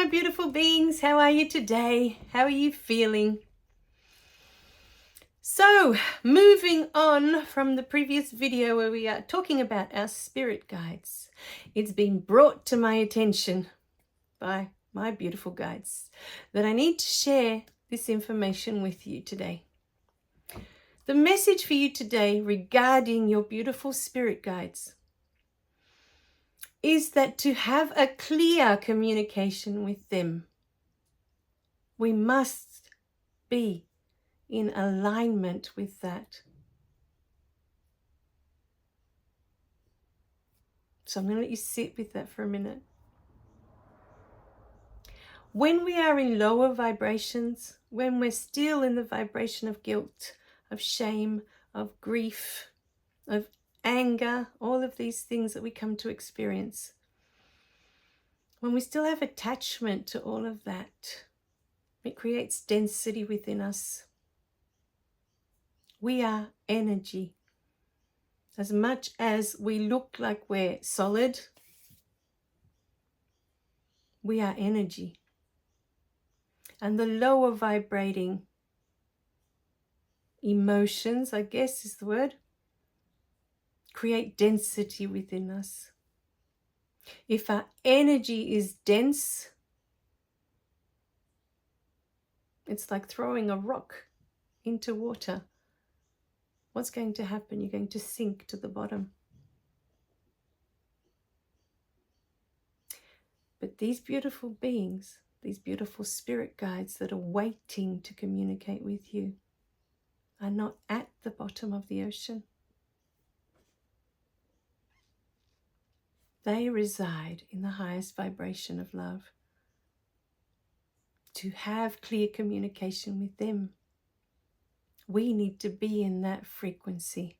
beautiful beings. How are you today? How are you feeling? So, moving on from the previous video where we are talking about our spirit guides, it's been brought to my attention by my beautiful guides that I need to share this information with you today. The message for you today regarding your beautiful spirit guides is that to have a clear communication with them, we must be in alignment with that. So I'm going to let you sit with that for a minute. When we are in lower vibrations, when we're still in the vibration of guilt, of shame, of grief, of anger, all of these things that we come to experience, when we still have attachment to all of that, it creates density within us. We are energy. As much as we look like we're solid, we are energy. And the lower vibrating emotions, I guess is the word, create density within us. If our energy is dense, it's like throwing a rock into water. What's going to happen? You're going to sink to the bottom. But these beautiful beings, these beautiful spirit guides that are waiting to communicate with you, are not at the bottom of the ocean. They reside in the highest vibration of love. To have clear communication with them, we need to be in that frequency.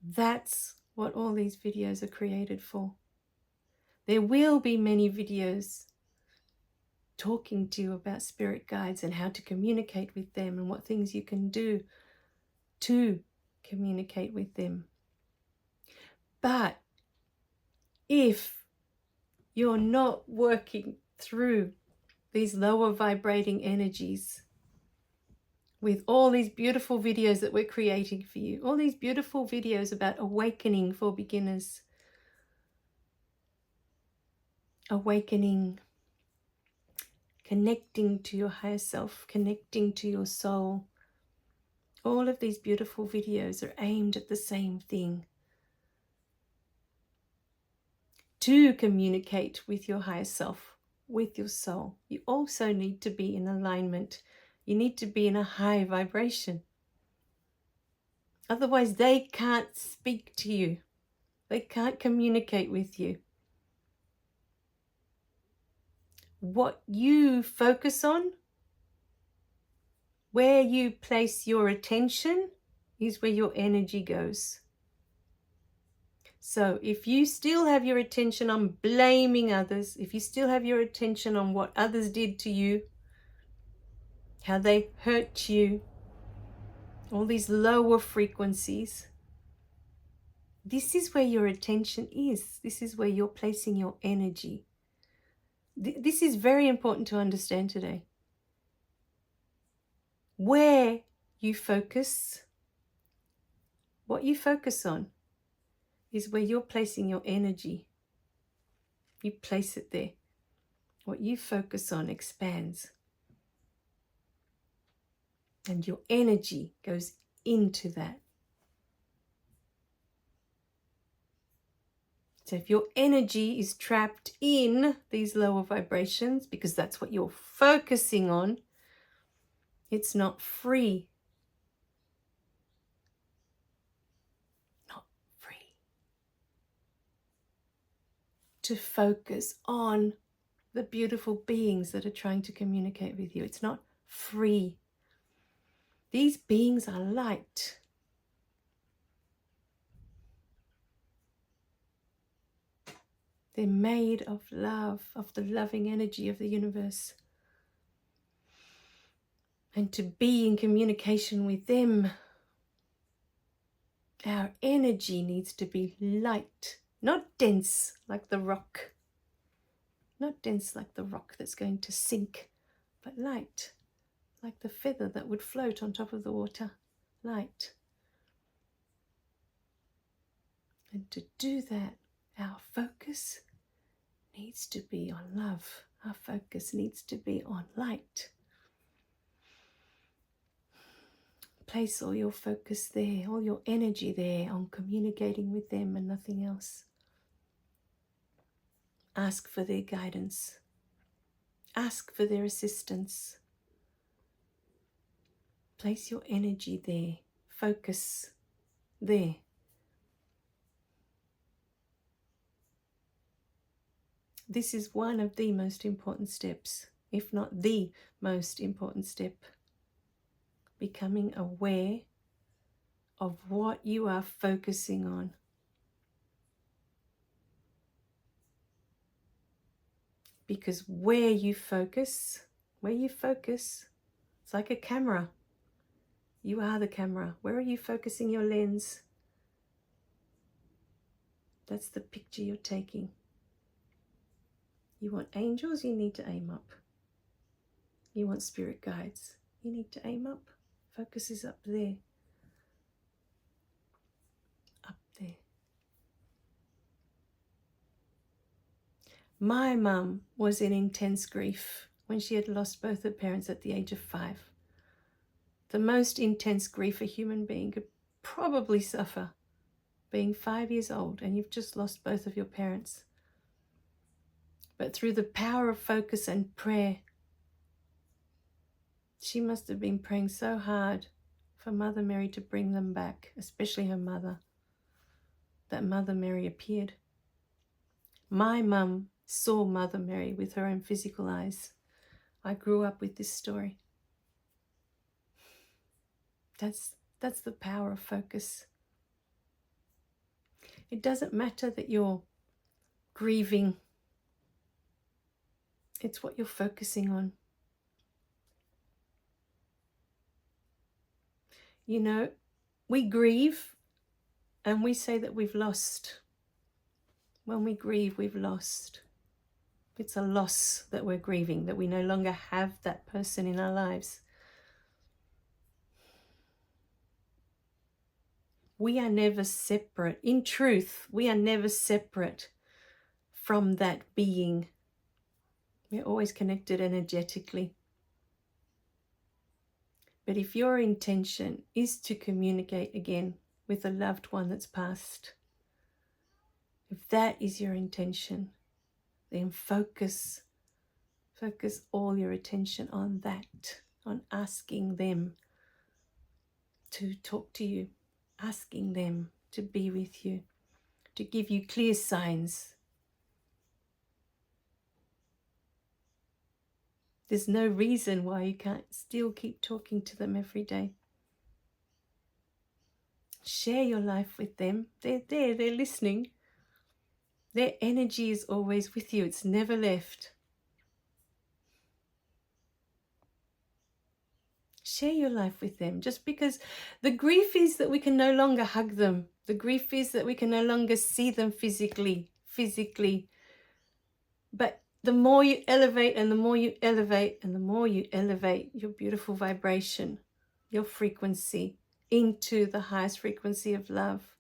That's what all these videos are created for. There will be many videos talking to you about spirit guides and how to communicate with them and what things you can do to communicate with them. But if you're not working through these lower vibrating energies with all these beautiful videos that we're creating for you, all these beautiful videos about awakening for beginners, awakening, connecting to your higher self, connecting to your soul, all of these beautiful videos are aimed at the same thing. To communicate with your higher self, with your soul, you also need to be in alignment. You need to be in a high vibration. Otherwise, they can't speak to you. They can't communicate with you. What you focus on, where you place your attention, is where your energy goes. So if you still have your attention on blaming others, if you still have your attention on what others did to you, how they hurt you, all these lower frequencies, this is where your attention is. This is where you're placing your energy. This is very important to understand today. Where you focus, what you focus on, is where you're placing your energy. You place it there. What you focus on expands. And your energy goes into that. So if your energy is trapped in these lower vibrations, because that's what you're focusing on, it's not free. Not free. To focus on the beautiful beings that are trying to communicate with you. It's not free. These beings are light. They're made of love, of the loving energy of the universe. And to be in communication with them, our energy needs to be light. Not dense like the rock. Not dense like the rock that's going to sink, but light, like the feather that would float on top of the water. Light. And to do that, our focus needs to be on love. Our focus needs to be on light. Place all your focus there, all your energy there on communicating with them and nothing else. Ask for their guidance. Ask for their assistance. Place your energy there. Focus there. This is one of the most important steps, if not the most important step. Becoming aware of what you are focusing on. Because where you focus, it's like a camera. You are the camera. Where are you focusing your lens? That's the picture you're taking. You want angels, you need to aim up. You want spirit guides, you need to aim up. Focus is up there. Up there. My mum was in intense grief when she had lost both her parents at the age of 5. The most intense grief a human being could probably suffer, being 5 years old and you've just lost both of your parents. But through the power of focus and prayer, she must have been praying so hard for Mother Mary to bring them back, especially her mother, that Mother Mary appeared. My mum saw Mother Mary with her own physical eyes. I grew up with this story. That's the power of focus. It doesn't matter that you're grieving. It's what you're focusing on. You know, we grieve and we say that we've lost. When we grieve, we've lost. It's a loss that we're grieving, that we no longer have that person in our lives. We are never separate. In truth, we are never separate from that being. We're always connected energetically. But if your intention is to communicate again with a loved one that's passed, if that is your intention, then focus all your attention on that, on asking them to talk to you, asking them to be with you, to give you clear signs. There's no reason why you can't still keep talking to them every day. Share your life with them. They're there, they're listening. Their energy is always with you. It's never left. Share your life with them. Just because the grief is that we can no longer hug them. The grief is that we can no longer see them physically. But the more you elevate and the more you elevate and the more you elevate your beautiful vibration, your frequency into the highest frequency of love,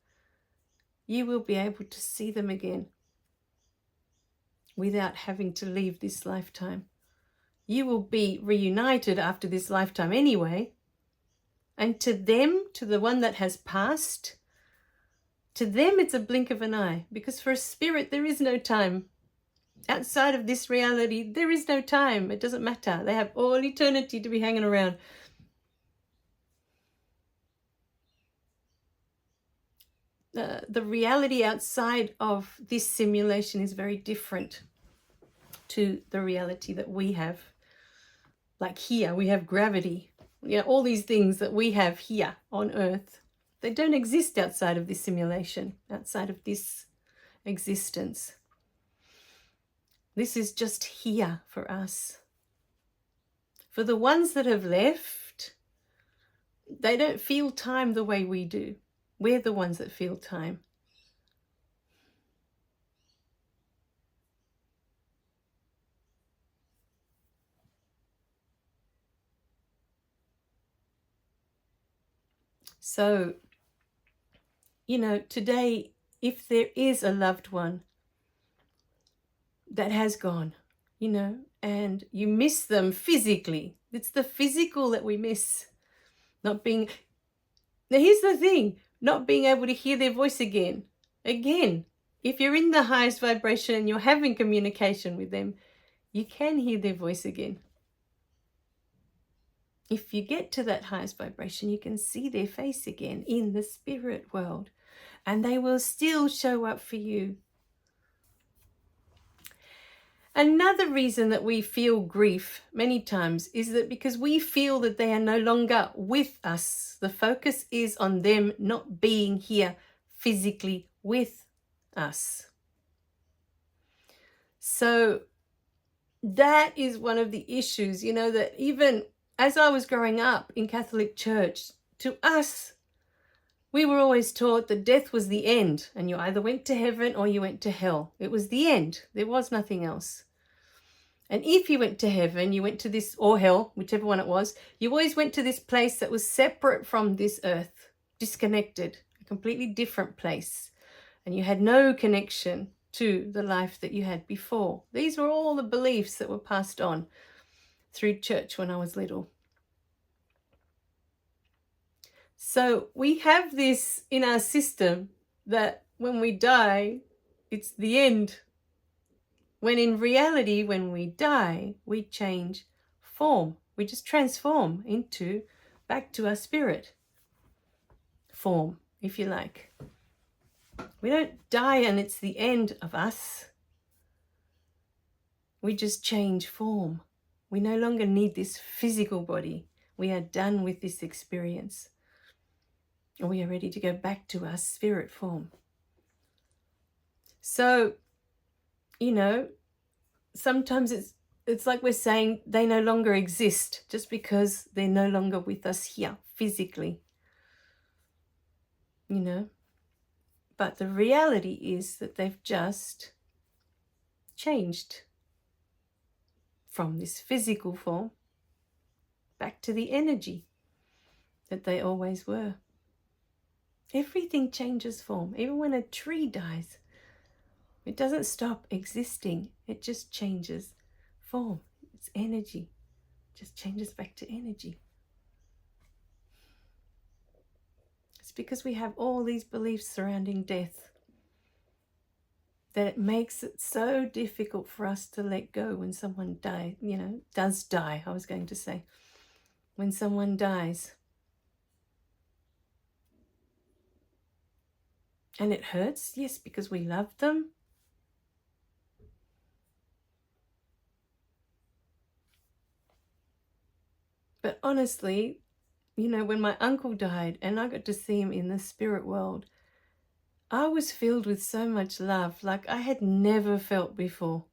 you will be able to see them again without having to leave this lifetime. You will be reunited after this lifetime anyway. And to them, to the one that has passed, to them it's a blink of an eye. Because for a spirit, there is no time. Outside of this reality, there is no time. It doesn't matter. They have all eternity to be hanging around. The reality outside of this simulation is very different to the reality that we have. Like here, we have gravity. You know, all these things that we have here on Earth, they don't exist outside of this simulation, outside of this existence. This is just here for us. For the ones that have left, they don't feel time the way we do. We're the ones that feel time. So, today, if there is a loved one that has gone, and you miss them physically, it's the physical that we miss. Not being, now here's the thing, not being able to hear their voice again. Again, if you're in the highest vibration and you're having communication with them, you can hear their voice again. If you get to that highest vibration, you can see their face again in the spirit world, and they will still show up for you. Another reason that we feel grief many times is that because we feel that they are no longer with us. The focus is on them not being here physically with us. So that is one of the issues, that even as I was growing up in Catholic Church, to us, we were always taught that death was the end, and you either went to heaven or you went to hell. It was the end. There was nothing else. And if you went to heaven, you went to this, or hell, whichever one it was, you always went to this place that was separate from this earth, disconnected, a completely different place. And you had no connection to the life that you had before. These were all the beliefs that were passed on through church when I was little. So we have this in our system that when we die, it's the end. When in reality, when we die, we change form. We just transform back to our spirit form, if you like. We don't die and it's the end of us. We just change form. We no longer need this physical body. We are done with this experience. And we are ready to go back to our spirit form. So, sometimes it's like we're saying they no longer exist just because they're no longer with us here physically. But the reality is that they've just changed from this physical form back to the energy that they always were. Everything changes form. Even when a tree dies, it doesn't stop existing. It just changes form. It's energy. It just changes back to energy. It's because we have all these beliefs surrounding death that it makes it so difficult for us to let go when someone does die, I was going to say. When someone dies. And it hurts, yes, because we love them. But honestly, when my uncle died and I got to see him in the spirit world, I was filled with so much love like I had never felt before.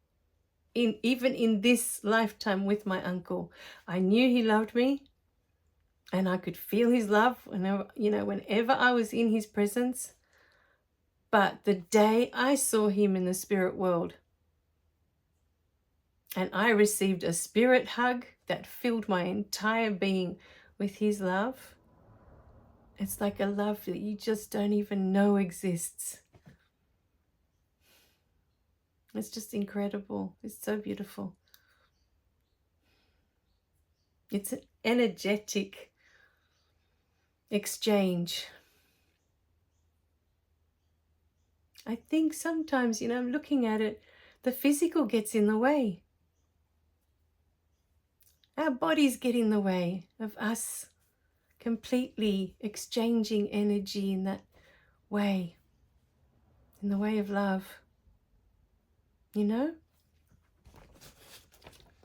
Even in this lifetime with my uncle, I knew he loved me and I could feel his love whenever I was in his presence. But the day I saw him in the spirit world and I received a spirit hug that filled my entire being with his love, it's like a love that you just don't even know exists. It's just incredible. It's so beautiful. It's an energetic exchange. I think sometimes, looking at it, the physical gets in the way. Our bodies get in the way of us completely exchanging energy in that way, in the way of love. When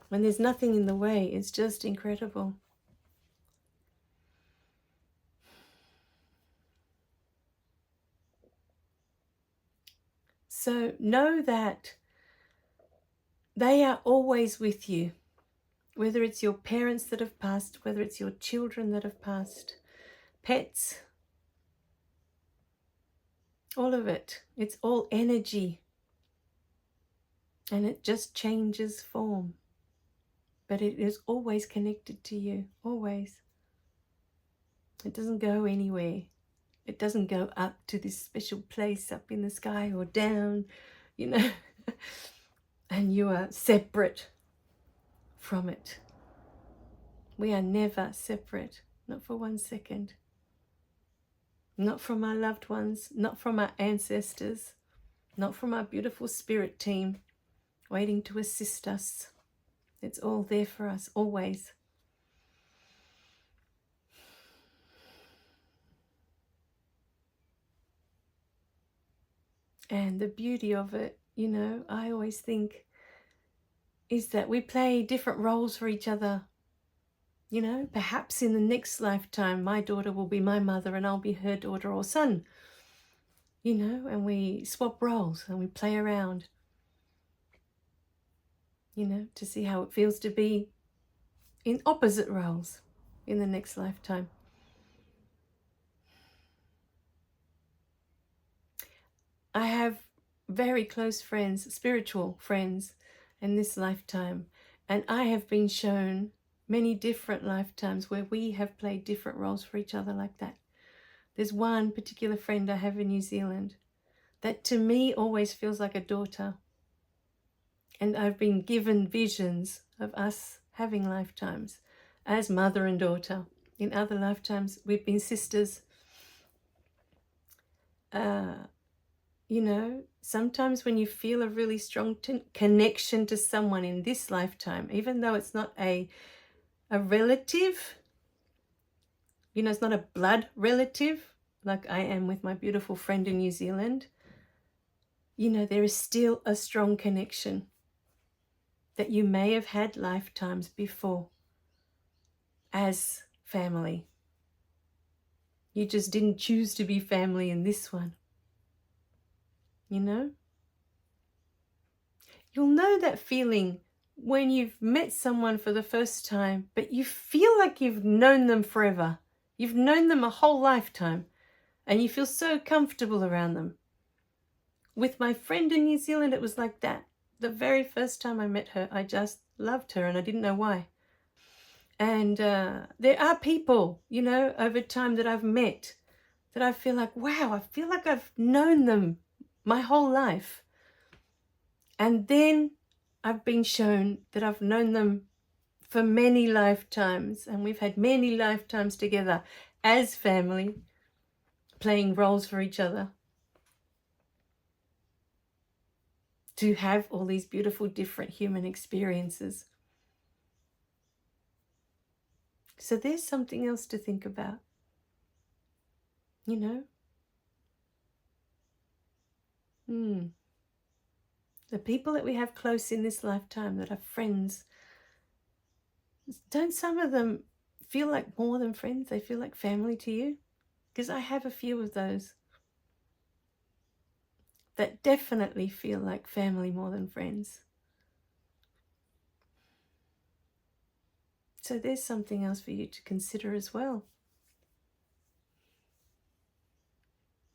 there's nothing in the way, it's just incredible. So know that they are always with you, whether it's your parents that have passed, whether it's your children that have passed, pets, all of it. It's all energy. And it just changes form. But it is always connected to you, always. It doesn't go anywhere. It doesn't go up to this special place up in the sky or down, you know, and you are separate from it. We are never separate, not for 1 second. Not from our loved ones, not from our ancestors, not from our beautiful spirit team waiting to assist us. It's all there for us, always. And the beauty of it, you know, I always think, is that we play different roles for each other. You know, perhaps in the next lifetime, my daughter will be my mother and I'll be her daughter or son. You know, and we swap roles and we play around, you know, to see how it feels to be in opposite roles in the next lifetime. I have very close friends, spiritual friends in this lifetime, and I have been shown many different lifetimes where we have played different roles for each other like that. There's one particular friend I have in New Zealand that to me always feels like a daughter, and I've been given visions of us having lifetimes as mother and daughter. In other lifetimes we've been sisters. You know, sometimes when you feel a really strong connection to someone in this lifetime, even though it's not a relative, you know, it's not a blood relative like I am with my beautiful friend in New Zealand, you know, there is still a strong connection that you may have had lifetimes before as family. You just didn't choose to be family in this one. You know? You'll know that feeling when you've met someone for the first time, but you feel like you've known them forever. You've known them a whole lifetime, and you feel so comfortable around them. With my friend in New Zealand, it was like that. The very first time I met her, I just loved her, and I didn't know why. And there are people, you know, over time that I've met that I feel like, wow, I feel like I've known them my whole life. And then I've been shown that I've known them for many lifetimes, and we've had many lifetimes together as family, playing roles for each other, to have all these beautiful different human experiences. So there's something else to think about, you know. The people that we have close in this lifetime that are friends, don't some of them feel like more than friends? They feel like family to you? Because I have a few of those that definitely feel like family more than friends. So there's something else for you to consider as well.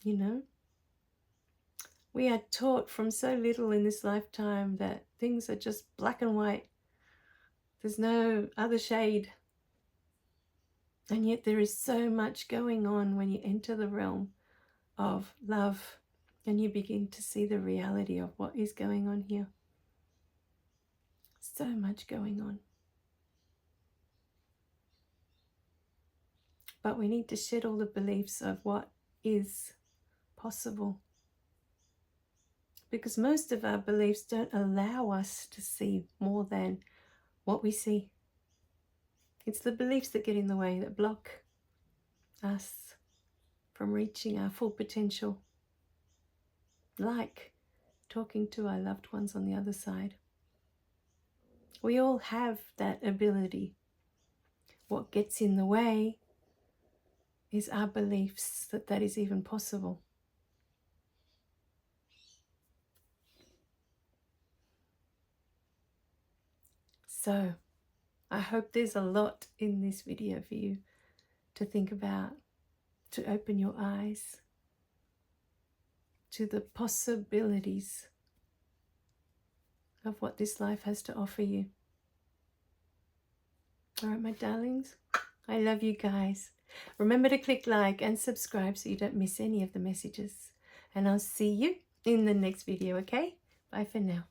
You know, we are taught from so little in this lifetime that things are just black and white. There's no other shade. And yet there is so much going on when you enter the realm of love and you begin to see the reality of what is going on here. So much going on. But we need to shed all the beliefs of what is possible. Because most of our beliefs don't allow us to see more than what we see. It's the beliefs that get in the way, that block us from reaching our full potential. Like talking to our loved ones on the other side. We all have that ability. What gets in the way is our beliefs that that is even possible. So, I hope there's a lot in this video for you to think about, to open your eyes to the possibilities of what this life has to offer you. All right, my darlings, I love you guys. Remember to click like and subscribe so you don't miss any of the messages. And I'll see you in the next video, okay? Bye for now.